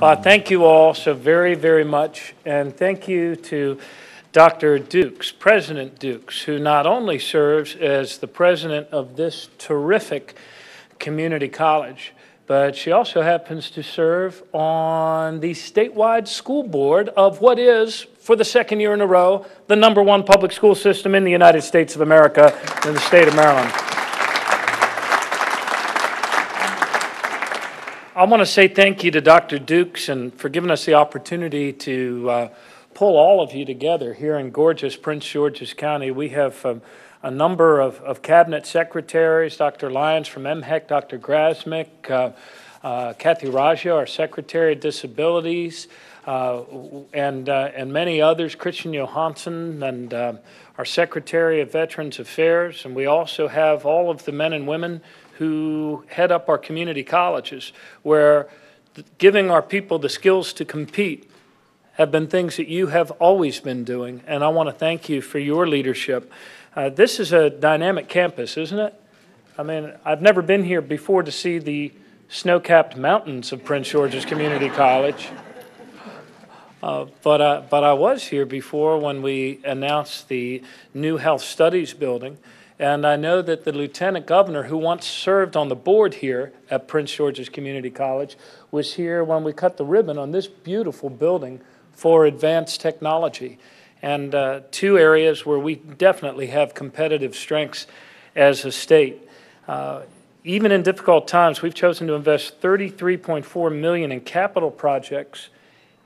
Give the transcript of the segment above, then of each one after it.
Thank you all so very, very much, and thank you to Dr. Dukes, President Dukes, who not only serves as the president of this terrific community college, but she also happens to serve on the statewide school board of what is, for the second year in a row, the #1 public school system in the United States of America, in the state of Maryland. I want to say thank you to Dr. Dukes and for giving us the opportunity to pull all of you together here in gorgeous Prince George's County. We have a number of cabinet secretaries, Dr. Lyons from MHEC, Dr. Grasmick, Kathy Raggio, our Secretary of Disabilities, and many others, Christian Johansson, and our Secretary of Veterans Affairs. And we also have all of the men and women who head up our community colleges, where giving our people the skills to compete have been things that you have always been doing, and I want to thank you for your leadership. This is a dynamic campus, isn't it? I mean, I've never been here before to see the snow-capped mountains of Prince George's Community College, but I was here before when we announced the new Health Studies building. And I know that the Lieutenant Governor, who once served on the board here at Prince George's Community College, was here when we cut the ribbon on this beautiful building for advanced technology. And two areas where we definitely have competitive strengths as a state. Even in difficult times, we've chosen to invest $33.4 million in capital projects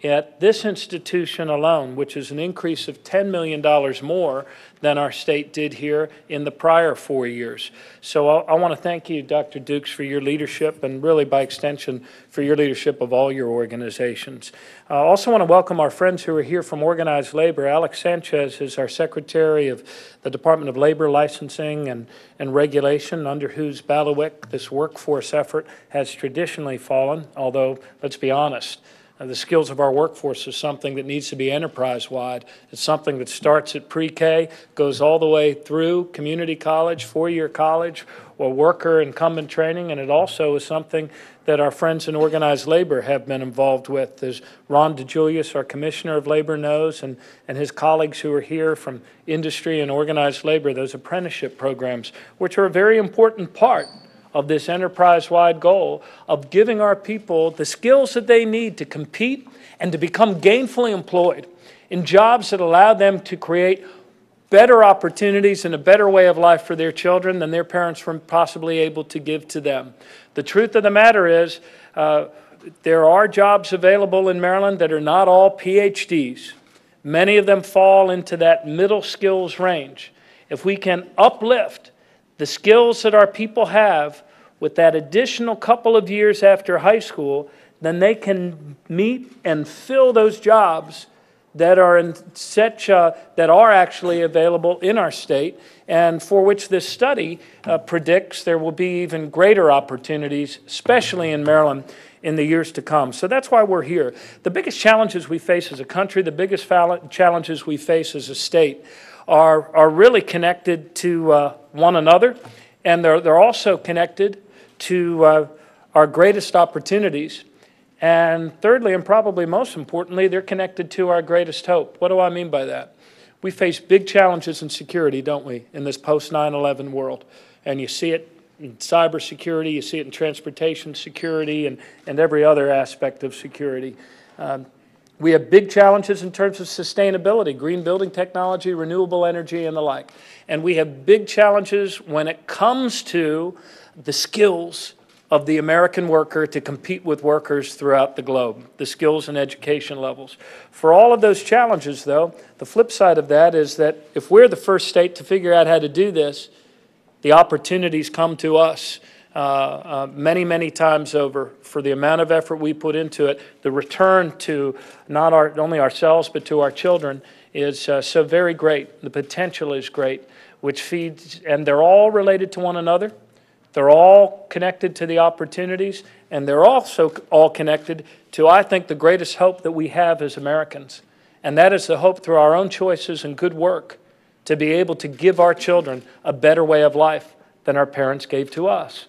at this institution alone, which is an increase of $10 million more than our state did here in the prior 4 years. So I want to thank you, Dr. Dukes, for your leadership, and really by extension for your leadership of all your organizations. I also want to welcome our friends who are here from organized labor. Alex Sanchez is our Secretary of the Department of Labor Licensing and Regulation, under whose bailiwick this workforce effort has traditionally fallen, although, let's be honest, the skills of our workforce is something that needs to be enterprise-wide. It's something that starts at pre-K, goes all the way through community college, four-year college, or worker incumbent training, and it also is something that our friends in organized labor have been involved with. As Ron DeJulius, our Commissioner of Labor, knows, and his colleagues who are here from industry and organized labor, those apprenticeship programs, which are a very important part of this enterprise-wide goal of giving our people the skills that they need to compete and to become gainfully employed in jobs that allow them to create better opportunities and a better way of life for their children than their parents were possibly able to give to them. The truth of the matter is there are jobs available in Maryland that are not all PhDs. Many of them fall into that middle skills range. If we can uplift the skills that our people have with that additional couple of years after high school, then they can meet and fill those jobs that are that are actually available in our state, and for which this study predicts there will be even greater opportunities, especially in Maryland, in the years to come. So that's why we're here. The biggest challenges we face as a country, the biggest challenges we face as a state are really connected to one another, and they're also connected to our greatest opportunities. And thirdly, and probably most importantly, they're connected to our greatest hope. What do I mean by that? We face big challenges in security, don't we, in this post-9/11 world? And you see it in cybersecurity, you see it in transportation security, and every other aspect of security. We have big challenges in terms of sustainability, green building technology, renewable energy, and the like. And we have big challenges when it comes to the skills of the American worker to compete with workers throughout the globe, the skills and education levels. For all of those challenges, though, the flip side of that is that if we're the first state to figure out how to do this, the opportunities come to us many, many times over for the amount of effort we put into it. The return to not only ourselves but to our children is so very great. The potential is great, which feeds, and they're all related to one another. They're all connected to the opportunities, and they're also all connected to, I think, the greatest hope that we have as Americans, and that is the hope through our own choices and good work to be able to give our children a better way of life than our parents gave to us.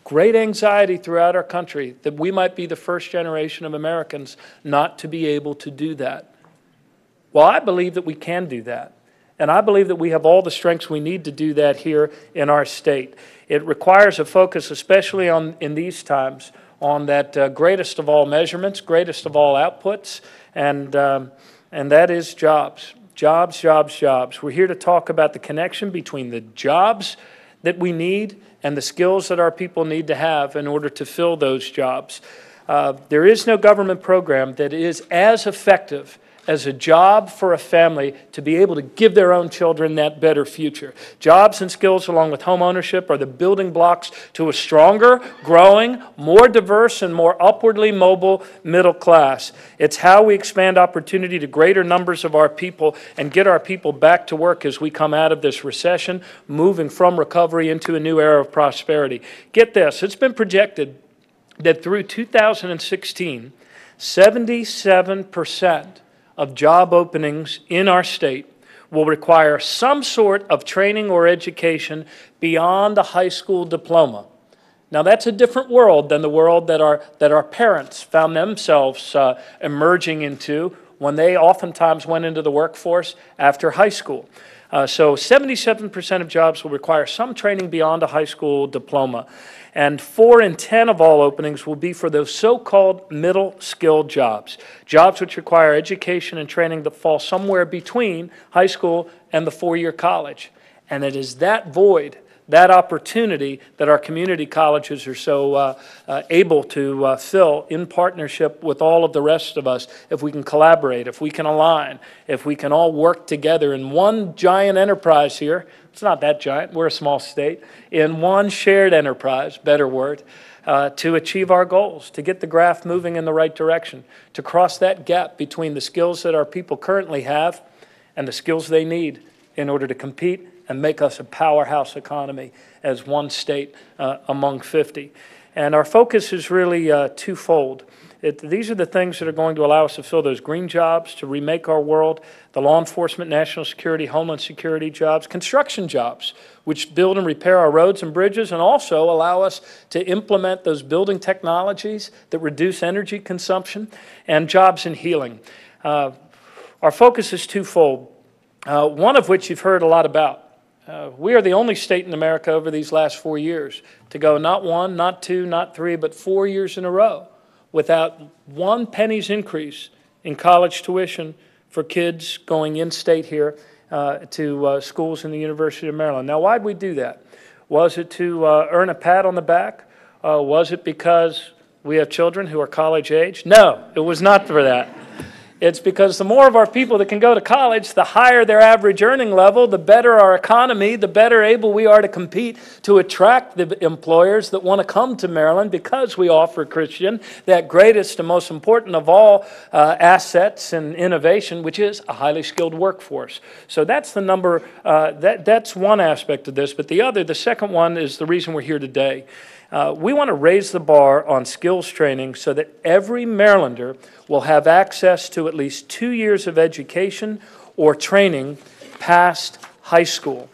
great anxiety throughout our country that we might be the first generation of Americans not to be able to do that. Well, I believe that we can do that. And I believe that we have all the strengths we need to do that here in our state. It requires a focus, especially in these times, on that greatest of all measurements, greatest of all outputs, and that is jobs. Jobs, jobs, jobs. We're here to talk about the connection between the jobs that we need and the skills that our people need to have in order to fill those jobs. There is no government program that is as effective as a job for a family to be able to give their own children that better future. Jobs and skills, along with home ownership, are the building blocks to a stronger, growing, more diverse, and more upwardly mobile middle class. It's how we expand opportunity to greater numbers of our people and get our people back to work as we come out of this recession, moving from recovery into a new era of prosperity. Get this, it's been projected that through 2016, 77% of job openings in our state will require some sort of training or education beyond a high school diploma. Now, that's a different world than the world that our parents found themselves emerging into when they oftentimes went into the workforce after high school. So 77% of jobs will require some training beyond a high school diploma. And 4 in 10 of all openings will be for those so-called middle-skilled jobs, jobs which require education and training that fall somewhere between high school and the 4-year college. And it is that void, that opportunity, that our community colleges are so able to fill in partnership with all of the rest of us if we can collaborate, if we can align, if we can all work together in one giant enterprise here. It's not that giant, we're a small state, in one shared enterprise, better word, to achieve our goals, to get the graph moving in the right direction, to cross that gap between the skills that our people currently have and the skills they need in order to compete and make us a powerhouse economy as one state among 50. And our focus is really twofold. These are the things that are going to allow us to fill those green jobs, to remake our world, the law enforcement, national security, homeland security jobs, construction jobs, which build and repair our roads and bridges, and also allow us to implement those building technologies that reduce energy consumption, and jobs in healing. Our focus is twofold, one of which you've heard a lot about. We are the only state in America over these last 4 years to go not 1, not 2, not 3, but 4 years in a row without 1 penny's increase in college tuition for kids going in-state here to schools in the University of Maryland. Now, why'd we do that? Was it to earn a pat on the back? Was it because we have children who are college age? No, it was not for that. It's because the more of our people that can go to college, the higher their average earning level, the better our economy, the better able we are to compete to attract the employers that want to come to Maryland because we offer, Christian, that greatest and most important of all assets and innovation, which is a highly skilled workforce. So that's the number, that's one aspect of this. But the second one is the reason we're here today. We want to raise the bar on skills training so that every Marylander will have access to at least 2 years of education or training past high school.